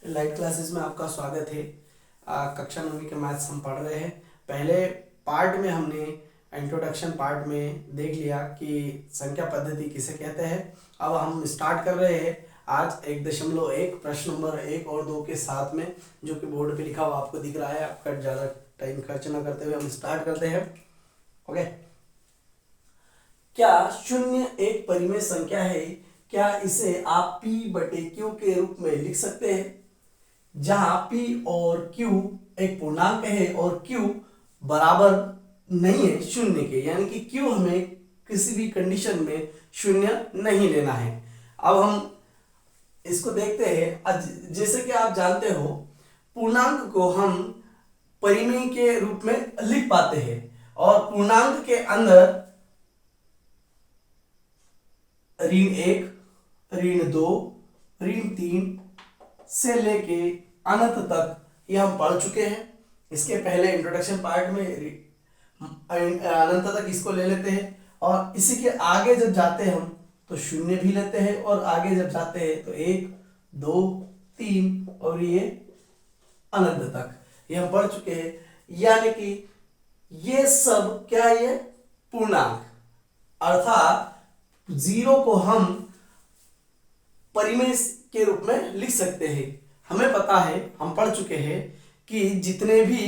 Live classes में आपका स्वागत है। कक्षा 9वीं के मैथ्स हम पढ़ रहे हैं। पहले पार्ट में हमने इंट्रोडक्शन पार्ट में देख लिया कि संख्या पद्धति किसे कहते हैं। अब हम स्टार्ट कर रहे हैं आज 1.1 प्रश्न नंबर 1 और 2 के साथ में, जो कि बोर्ड पे लिखा हुआ आपको दिख रहा है। आपका ज़्यादा टाइम खर्च ना करते हुए हम स्टार्ट करते हैं। ओके, क्या शून्य एक परिमेय संख्या है? क्या इसे आप P/Q के रूप में लिख सकते हैं, जहां P और Q एक पूर्णांक है और Q बराबर नहीं है शून्य के, यानी कि Q हमें किसी भी कंडीशन में शून्य नहीं लेना है। अब हम इसको देखते हैं। जैसे कि आप जानते हो, पूर्णांक को हम परिमेय के रूप में लिख पाते हैं और पूर्णांक के अंदर ऋण 1, ऋण 2, ऋण 3 से लेके अनंत तक ये हम पढ़ चुके हैं। इसके पहले इंट्रोडक्शन पार्ट में अनंत तक इसको ले लेते हैं और इसी के आगे जब जाते हैं हम तो शून्य भी लेते हैं और आगे जब जाते हैं तो 1, 2, 3 और ये अनंत तक ये हम पढ़ चुके हैं। यानी कि ये सब क्या है? ये पूर्णांक, अर्थात 0 को हम परिमेय के रूप में लिख सकते हैं। हमें पता है, हम पढ़ चुके हैं कि जितने भी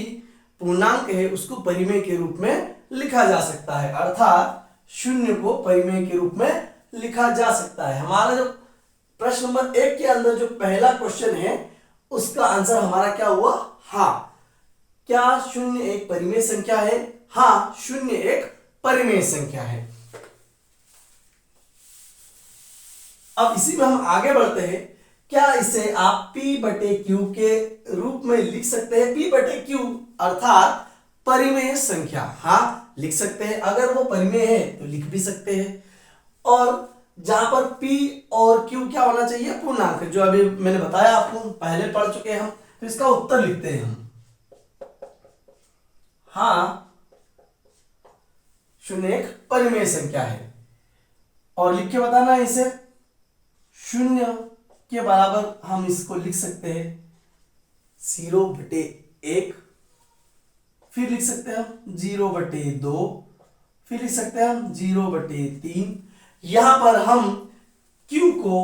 पूर्णांक है उसको परिमेय के रूप में लिखा जा सकता है, अर्थात शून्य को परिमेय के रूप में लिखा जा सकता है। हमारा जो प्रश्न नंबर 1 के अंदर जो पहला क्वेश्चन है उसका आंसर हमारा क्या हुआ? हाँ। क्या शून्य एक परिमेय संख्या है? हाँ, शून्य एक परिमेय संख्या है। अब इसी में हम आगे बढ़ते हैं। क्या इसे आप P/Q के रूप में लिख सकते हैं? P/Q अर्थात परिमेय संख्या। हाँ, लिख सकते हैं। अगर वो परिमेय है तो लिख भी सकते हैं। और जहां पर P और Q क्या होना चाहिए? पूर्णांक, जो अभी मैंने बताया आपको, पहले पढ़ चुके हैं हम। तो इसका उत्तर लिखते हैं हम। हाँ, शून्य एक परिमेय संख्या है और लिख के बताना है इसे। शून्य के बराबर हम इसको लिख सकते हैं 0/1, फिर लिख सकते हैं हम 0/2, फिर लिख सकते हैं हम 0/3। यहां पर हम Q को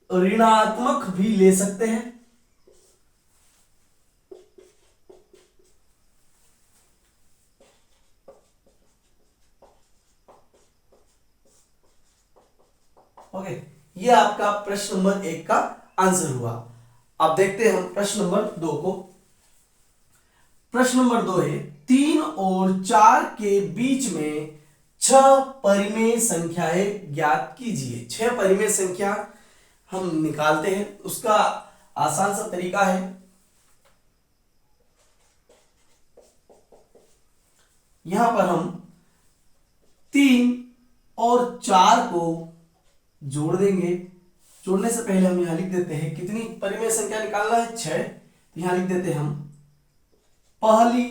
ऋणात्मक भी ले सकते हैं। ओके, ये आपका प्रश्न नंबर 1 का आंसर हुआ। अब देखते हैं हम प्रश्न नंबर 2 को। प्रश्न नंबर 2 है 3 और 4 के बीच में 6 परिमेय संख्याएं ज्ञात कीजिए। 6 परिमेय संख्या हम निकालते हैं। उसका आसान सा तरीका है, यहां पर हम 3 और 4 को जोड़ देंगे। जोड़ने से पहले हम यहां लिख देते हैं कितनी परिमेय संख्या निकालना है? 6। तो यहां लिख देते हैं हम पहली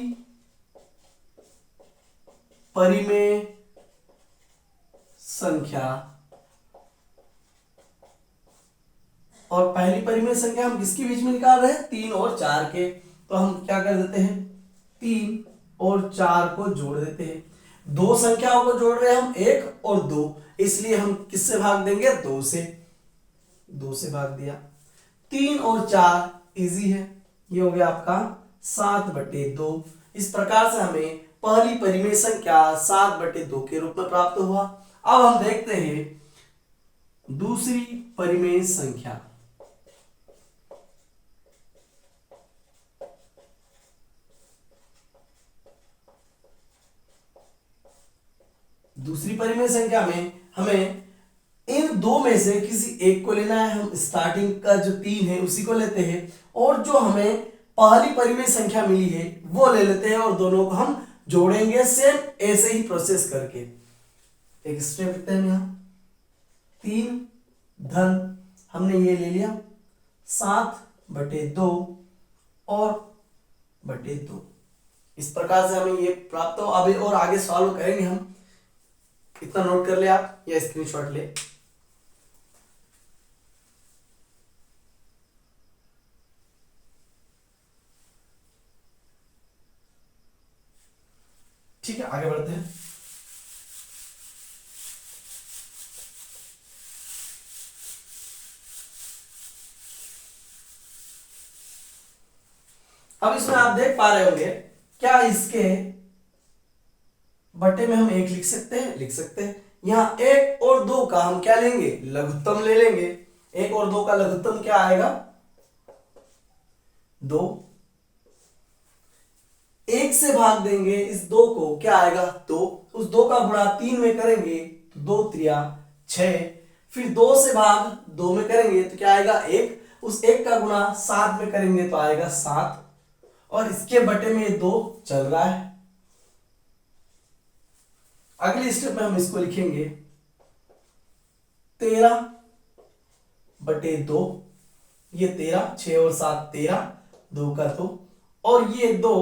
परिमेय संख्या, और पहली परिमेय संख्या हम किसके बीच में निकाल रहे हैं? 3 और 4 के। तो हम क्या कर देते हैं? 3 और 4 को जोड़ देते हैं। दो संख्याओं को जोड़ रहे हैं हम, 1 और 2, इसलिए हम किससे भाग देंगे? 2 से। 2 से भाग दिया। 3 और 4 इजी है, ये हो गया आपका 7/2। इस प्रकार से हमें पहली परिमेय संख्या 7/2 के रूप में प्राप्त हुआ। अब हम देखते हैं दूसरी परिमेय संख्या। दूसरी परिमेय संख्या में हमें इन दो में से किसी एक को लेना है। हम स्टार्टिंग का जो 3 है उसी को लेते हैं और जो हमें पहली परिमेय संख्या मिली है वो ले लेते हैं और दोनों को हम जोड़ेंगे सेम ऐसे ही प्रोसेस करके। एक स्टेप लिखते हैं यहां, 3 धन हमने ये ले लिया 7/2 और /2, इस प्रकार से हमें ये प्राप्त हो। अभी और आगे सॉल्व करेंगे हम, इतना नोट कर ले आप या स्क्रीनशॉट ले। ठीक है, आगे बढ़ते हैं। अब इसमें आप देख पा रहे होंगे, क्या इसके बटे में हम एक लिख सकते हैं? लिख सकते हैं। यहां एक और दो का हम क्या लेंगे? लघुत्तम ले लेंगे। एक और दो का लघुत्तम क्या आएगा? 2। एक से भाग देंगे इस 2 को, क्या आएगा? 2। उस 2 का गुणा 3 में करेंगे तो 2 त्रिया 6। फिर 2 से भाग 2 में करेंगे तो क्या आएगा? 1। उस 1 का गुणा 7 में करेंगे तो आएगा 7। और इसके बटे में 2 चल रहा है। अगले स्टेप में हम इसको लिखेंगे 13 बटे 2। ये 13, 6 और 7 13, 2 का 2। और ये 2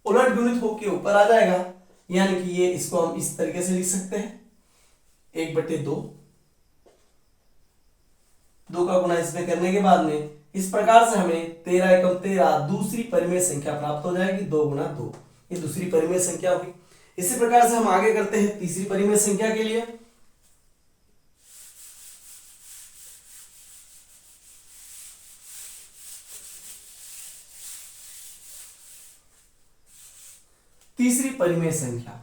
उलट गुणित होके ऊपर आ जाएगा, यानी कि ये इसको हम इस तरीके से लिख सकते हैं 1 बटे 2। 2 का गुणा इसमें करने के बाद में इस प्रकार से हमें 13 एकम 13 दूसरी परिमेय संख्या प्राप्त हो जाएगी। 2 गुणा 2 ये दूसरी परिमेय संख्या होगी। इसी प्रकार से हम आगे करते हैं तीसरी परिमेय संख्या के लिए। तीसरी परिमेय संख्या,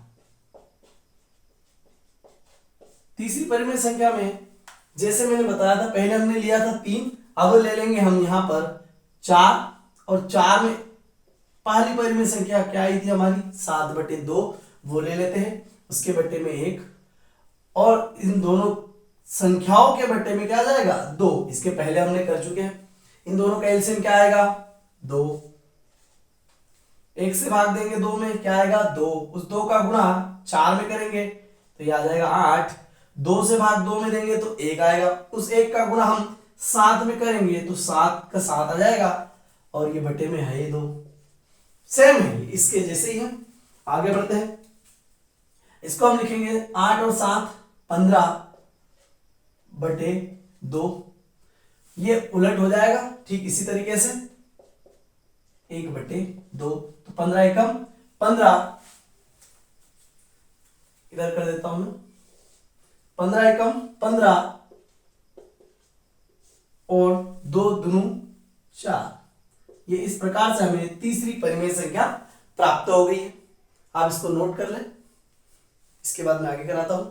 तीसरी परिमेय संख्या में जैसे मैंने बताया था, पहले हमने लिया था 3, अब ले लेंगे हम यहां पर 4। और 4 में पहली परिमेय संख्या क्या आई थी हमारी? 7 बटे 2, वो ले लेते हैं। उसके बटे में 1, और इन दोनों संख्याओं के बटे में क्या आ जाएगा? 2। इसके पहले हमने कर चुके हैं। इन दोनों का एलसीएम क्या आएगा? 2। 1 से भाग देंगे 2 में, क्या आएगा? 2। उस 2 का गुणा 4 में करेंगे तो यह आ जाएगा 8। 2 से भाग 2 में देंगे तो 1 आएगा। उस 1 का गुणा हम 7 में करेंगे तो 7 का 7 आ जाएगा। और ये बटे में है 2, सेम है इसके जैसे ही। हम आगे बढ़ते हैं, इसको हम लिखेंगे 8 और 7 15 बटे 2। ये उलट हो जाएगा ठीक इसी तरीके से 1 बटे 2। तो 15 एकम 15, इधर कर देता हूं मैं, 15 एकम 15 और 2 दूनी 4। ये इस प्रकार से हमें तीसरी परिमेय संख्या प्राप्त हो गई है। आप इसको नोट कर लें, इसके बाद मैं आगे कराता हूं।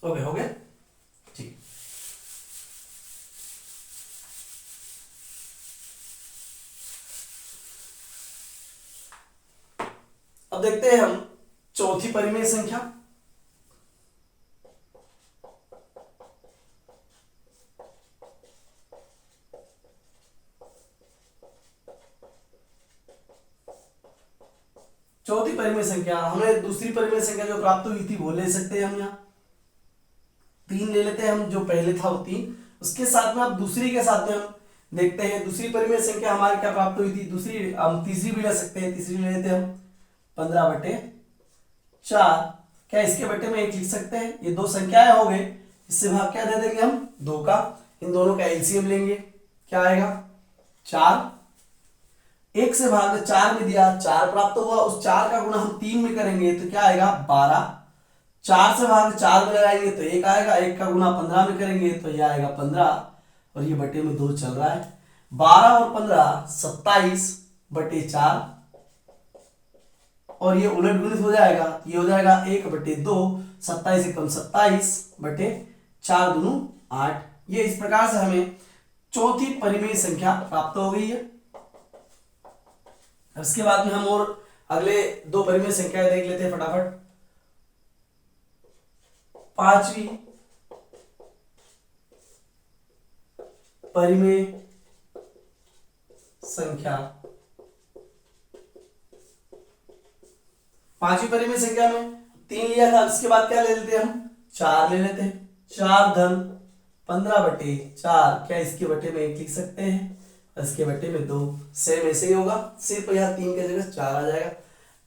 हो गया ठीक। अब देखते हैं हम चौथी परिमेय संख्या। चौथी परिमेय संख्या, हमें दूसरी परिमेय संख्या जो प्राप्त हुई थी वो ले सकते हैं हम। यहाँ 3 ले लेते हैं हम, जो पहले था वो 3। उसके साथ में अब दूसरी के साथ में हम देखते हैं दूसरी परिमेय संख्या हमारी क्या प्राप्त हुई थी। दूसरी हम तीसरी भी ले सकते हैं, तीसरी ले लेते हैं हम 15 बटे 4। क्या इसके बटे में 1 लिख सकते हैं? ये 2 संख्याएं हो गए, इससे भाग क्या दे देंगे हम? 2 का। इन दोनों का एलसीएम लेंगे, क्या आएगा? 4। 1 से भाग 4 में दिया, 4 प्राप्त हुआ। उस 4 का गुणा हम 3 में करेंगे तो क्या आएगा? 12। 4 से भाग 4 में लगाएंगे तो 1 आएगा। 1 का गुणा 15 में करेंगे तो यह आएगा 15। और ये बटे में 2 चल रहा है। 12 और 15 27 बटे 4। और ये उलट गुणित हो जाएगा, ये हो जाएगा 1 बटे 2। 27 एकम 27 बटे 4 दूनी 8। ये इस प्रकार से हमें चौथी परिमेय संख्या प्राप्त हो गई है। इसके बाद में हम और अगले 2 परिमेय संख्या देख लेते हैं फटाफट। पांचवी परिमेय संख्या, पांचवी परिमेय संख्या में 3 लिया था, इसके बाद क्या ले लेते हैं हम, 4 ले लेते हैं। 4 धन 15/4, क्या इसके बटे में 1 लिख सकते हैं, इसके बटे में 2, सेम ऐसे ही होगा, सिर्फ यहाँ 3 की जगह 4 आ जाएगा।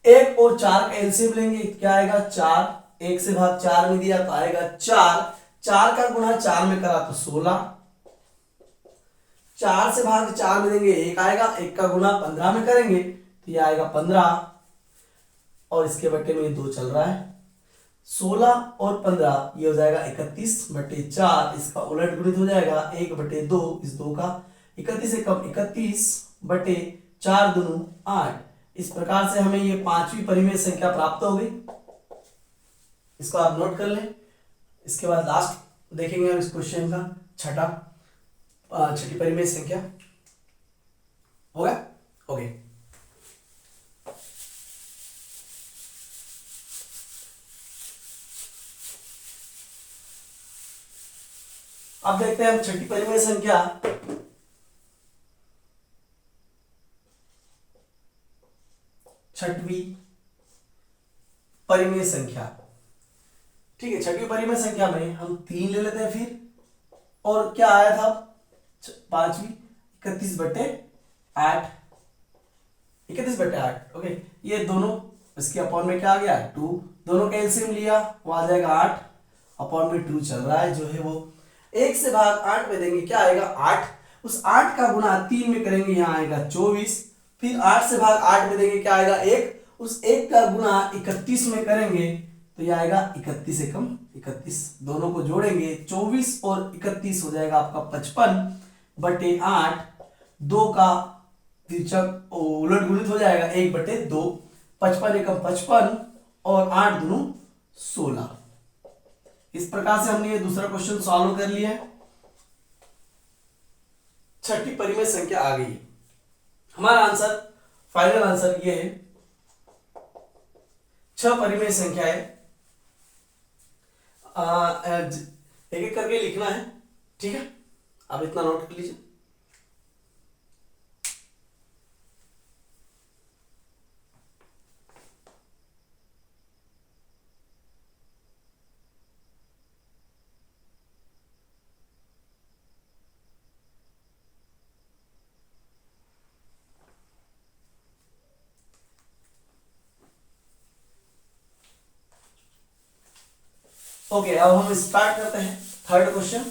1 और 4 का एलसीएम लेंगे, क्या आएगा 4, 1 से भाग 4 में दिया तो आएगा 4, 4 का गुणा 4 में करा तो 16, 4 से भाग 4 में देंगे 1 आएगा, 1 का गुणा 15 में करेंगे तो ये आएगा 15, और इसके बटे में 2 चल रहा है, 16 और 15 ये हो जाएगा 31/4, इसका उलट गुणित हो जाएगा 1/2, इस 2 का 31 से कम 31/4 दूनी 8। इस प्रकार से हमें ये 5वीं परिमेय संख्या प्राप्त हो गई, इसको आप नोट कर लें। इसके बाद लास्ट देखेंगे हम इस क्वेश्चन का छठी परिमेय संख्या होगा। ओके, अब देखते हैं हम छठी परिमेय संख्या। छठवीं परिमेय संख्या, ठीक है, छठवीं परिमेय संख्या में हम 3 ले लेते हैं फिर, और क्या आया था 5वीं 31/8, 31/8। ओके, ये दोनों इसके अपॉन में क्या आ गया 2, दोनों का एलसीएम लिया वो आ जाएगा 8, अपॉन में 2 चल रहा है जो है वो 1 से भाग 8 में देंगे, क्या आएगा 8, उस 8 का गुणा 3 में करेंगे, यहाँ आएगा 24, फिर 8 से भाग 8 में देंगे, क्या आएगा 1, उस 1 का गुणा 31 में करेंगे तो ये आएगा 31 से कम 31, दोनों को जोड़ेंगे 24 और 31 हो जाएगा आपका 55/8, 2 का तिरछक उलट गुणित हो जाएगा 1/2, 55 एकम 55 और 8 दूनी 16। इस प्रकार से हमने ये दूसरा क्वेश्चन सॉल्व कर लिया है। छठी परिमेय संख्या आ गई। हमारा आंसर, फाइनल आंसर ये है 6 परिमेय संख्या है। एक एक करके लिखना है, ठीक है, आप इतना नोट कर लीजिए। ओके, अब हम स्टार्ट करते हैं थर्ड क्वेश्चन।